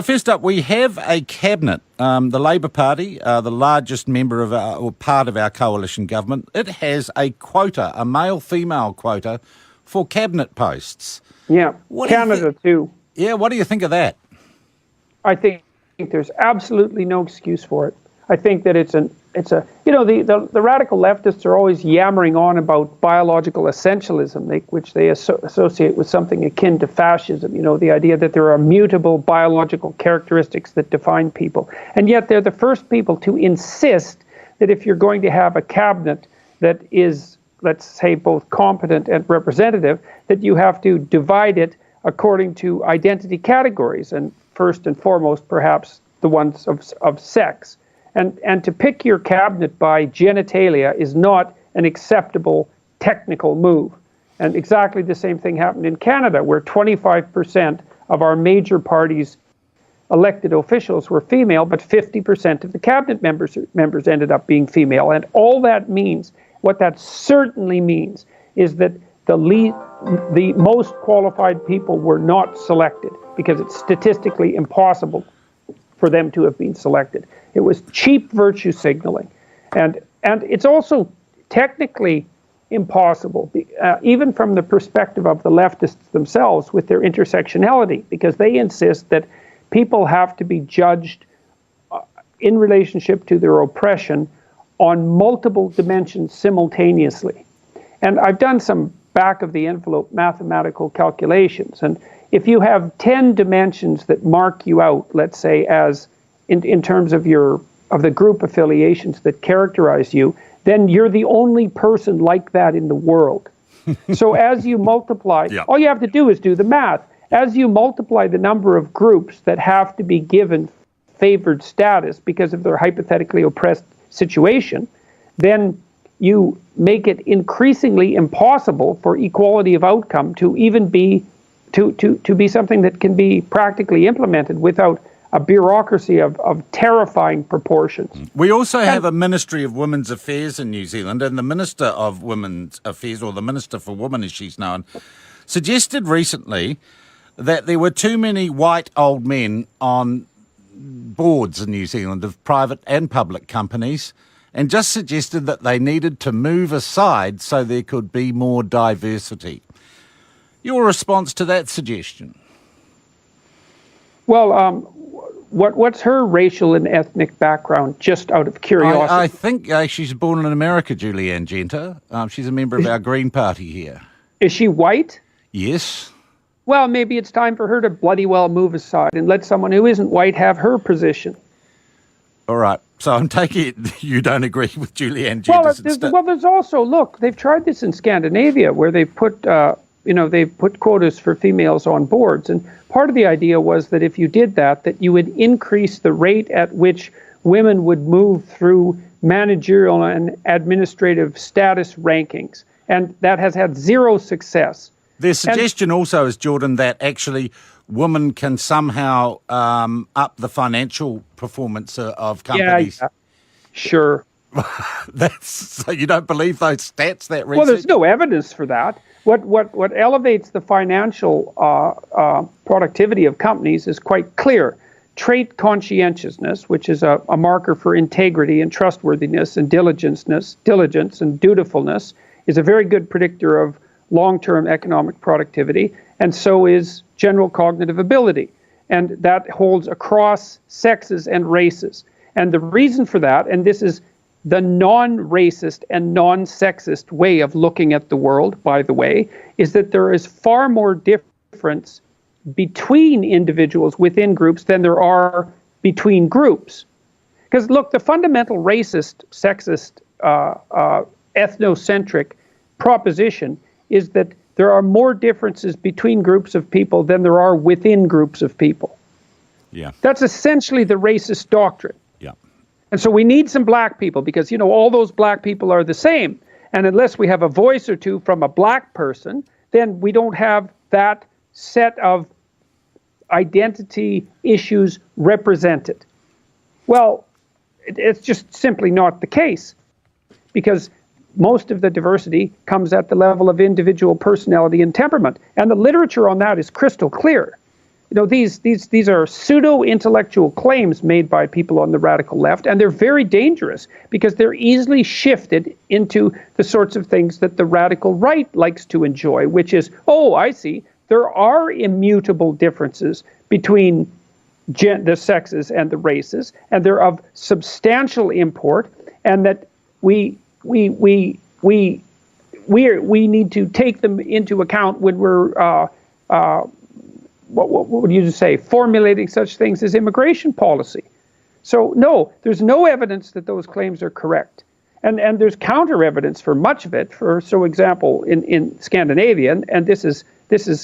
First up, we have a cabinet. The Labor Party, the largest member of or part of our coalition government, it has a quota, a male-female quota for cabinet posts. Yeah, Canada too. Yeah, what do you think of that? I think there's absolutely no excuse for it. I think that it's the radical leftists are always yammering on about biological essentialism, which they associate with something akin to fascism. The idea that there are mutable biological characteristics that define people, and yet they're the first people to insist that if you're going to have a cabinet that is, let's say, both competent and representative, that you have to divide it according to identity categories, and first and foremost, perhaps the ones of sex. And to pick your cabinet by genitalia is not an acceptable technical move. And exactly the same thing happened in Canada, where 25% of our major parties' elected officials were female, but 50% of the cabinet members ended up being female. And all that means, what that certainly means, is that the most qualified people were not selected, because it's statistically impossible for them to have been selected. It was cheap virtue signaling. And it's also technically impossible, even from the perspective of the leftists themselves with their intersectionality, because they insist that people have to be judged in relationship to their oppression on multiple dimensions simultaneously. And I've done some back-of-the-envelope mathematical calculations, and if you have 10 dimensions that mark you out, let's say, as in terms of the group affiliations that characterize you, then you're the only person like that in the world. So as you multiply, all you have to do is do the math. As you multiply the number of groups that have to be given favored status because of their hypothetically oppressed situation, then you make it increasingly impossible for equality of outcome to even be to be something that can be practically implemented without a bureaucracy of terrifying proportions. We also have a Ministry of Women's Affairs in New Zealand, and the Minister of Women's Affairs, or the Minister for Women as she's known, suggested recently that there were too many white old men on boards in New Zealand of private and public companies, and just suggested that they needed to move aside so there could be more diversity. Your response to that suggestion? Well, what's her racial and ethnic background, just out of curiosity? I think she's born in America, Julianne Genter. She's a member of our Green Party here. Is she white? Yes. Well, maybe it's time for her to bloody well move aside and let someone who isn't white have her position. All right. So I'm taking it you don't agree with Julianne Genter. Well, there's also, look, they've tried this in Scandinavia, where they've put quotas for females on boards. And part of the idea was that if you did that you would increase the rate at which women would move through managerial and administrative status rankings. And that has had zero success. Their suggestion also is, Jordan, that actually women can somehow up the financial performance of companies. Yeah. Sure. So you don't believe those stats, that research? Well, there's no evidence for that. What elevates the financial productivity of companies is quite clear. Trait conscientiousness, which is a marker for integrity and trustworthiness and diligence and dutifulness, is a very good predictor of long-term economic productivity, and so is general cognitive ability. And that holds across sexes and races. And the reason for that, and this is the non-racist and non-sexist way of looking at the world, by the way, is that there is far more difference between individuals within groups than there are between groups. Because look, the fundamental racist, sexist, ethnocentric proposition is that there are more differences between groups of people than there are within groups of people. Yeah. That's essentially the racist doctrine. Yeah. And so we need some black people because, all those black people are the same. And unless we have a voice or two from a black person, then we don't have that set of identity issues represented. Well, it's just simply not the case, because most of the diversity comes at the level of individual personality and temperament. And the literature on that is crystal clear. these are pseudo-intellectual claims made by people on the radical left, and they're very dangerous because they're easily shifted into the sorts of things that the radical right likes to enjoy, which is, oh, I see, there are immutable differences between the sexes and the races, and they're of substantial import, and that we need to take them into account when we're what would you say, formulating such things as immigration policy. So no, there's no evidence that those claims are correct. And there's counter evidence for much of it. For example, in Scandinavia, and this is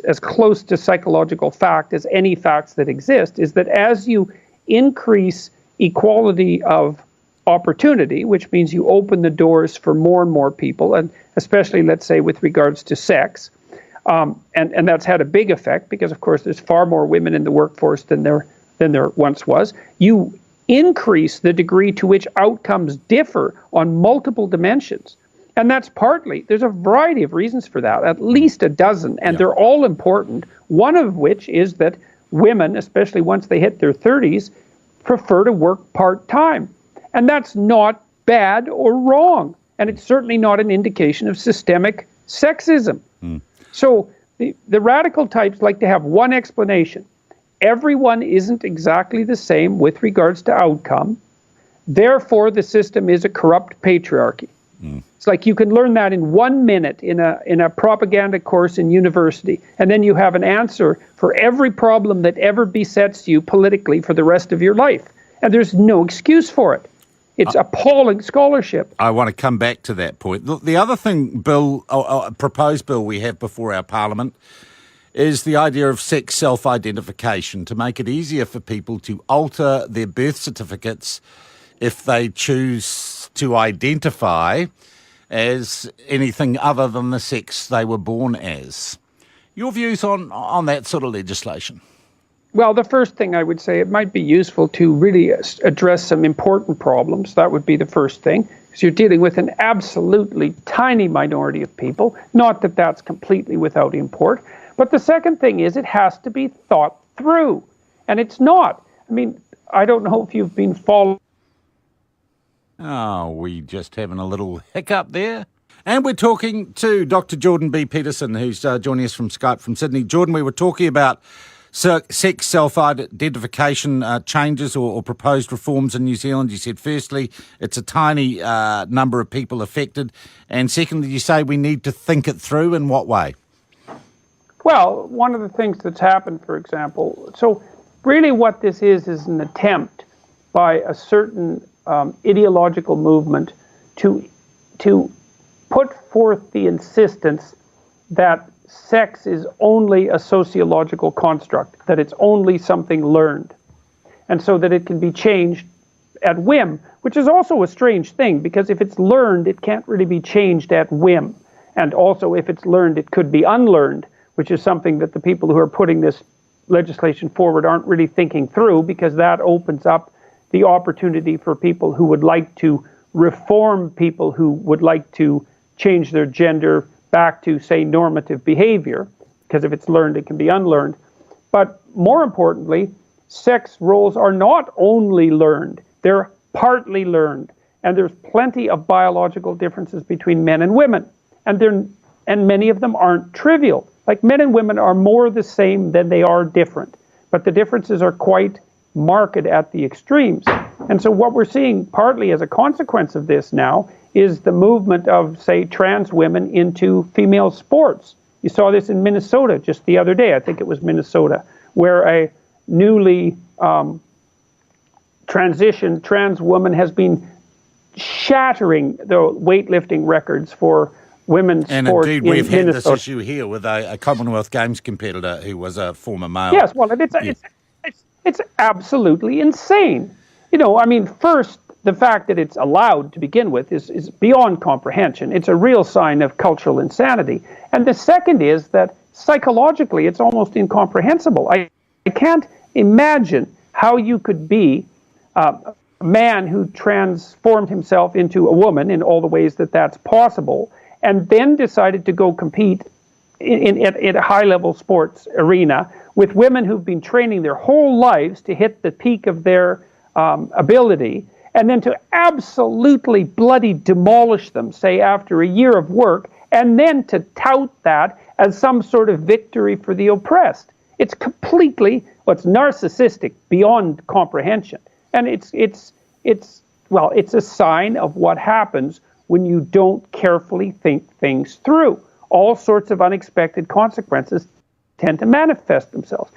as close to psychological fact as any facts that exist, is that as you increase equality of opportunity, which means you open the doors for more and more people, and especially, let's say, with regards to sex, and that's had a big effect because, of course, there's far more women in the workforce than there once was. You increase the degree to which outcomes differ on multiple dimensions. And that's partly, there's a variety of reasons for that, at least a dozen, and they're all important, one of which is that women, especially once they hit their 30s, prefer to work part-time. And that's not bad or wrong. And it's certainly not an indication of systemic sexism. So the radical types like to have one explanation. Everyone isn't exactly the same with regards to outcome. Therefore, the system is a corrupt patriarchy. It's like you can learn that in 1 minute in a propaganda course in university, and then you have an answer for every problem that ever besets you politically for the rest of your life. And there's no excuse for it. It's appalling scholarship. I want to come back to that point. The other thing, proposed bill we have before our Parliament is the idea of sex self-identification to make it easier for people to alter their birth certificates if they choose to identify as anything other than the sex they were born as. Your views on that sort of legislation? Well, the first thing I would say, it might be useful to really address some important problems. That would be the first thing, because you're dealing with an absolutely tiny minority of people. Not that that's completely without import. But the second thing is it has to be thought through. And it's not. I mean, I don't know if you've been following. Oh, we just having a little hiccup there. And we're talking to Dr. Jordan B. Peterson, who's joining us from Skype from Sydney. Jordan, we were talking about sex self-identification changes or proposed reforms in New Zealand. You said, firstly, it's a tiny number of people affected. And secondly, you say we need to think it through. In what way? Well, one of the things that's happened, for example, so really what this is an attempt by a certain ideological movement to put forth the insistence that sex is only a sociological construct, that it's only something learned, and so that it can be changed at whim, which is also a strange thing, because if it's learned, it can't really be changed at whim. And also, if it's learned, it could be unlearned, which is something that the people who are putting this legislation forward aren't really thinking through, because that opens up the opportunity for people who would like to reform people who would like to change their gender back to, say, normative behavior, because if it's learned, it can be unlearned. But more importantly, sex roles are not only learned, they're partly learned. And there's plenty of biological differences between men and women. And many of them aren't trivial. Like, men and women are more the same than they are different. But the differences are quite marked at the extremes. And so what we're seeing partly as a consequence of this now is the movement of, say, trans women into female sports. You saw this in Minnesota just the other day. I think it was Minnesota, where a newly transitioned trans woman has been shattering the weightlifting records for women's sport in Minnesota. And indeed, we've had this issue here with a Commonwealth Games competitor who was a former male. Yes, well, it's absolutely insane. You know, I mean, first, the fact that it's allowed to begin with is beyond comprehension. It's a real sign of cultural insanity. And the second is that psychologically, it's almost incomprehensible. I can't imagine how you could be a man who transformed himself into a woman in all the ways that that's possible, and then decided to go compete at a high-level sports arena with women who've been training their whole lives to hit the peak of their ability, and then to absolutely bloody demolish them, say, after a year of work, and then to tout that as some sort of victory for the oppressed. It's completely, it's narcissistic beyond comprehension. And it's a sign of what happens when you don't carefully think things through. All sorts of unexpected consequences tend to manifest themselves.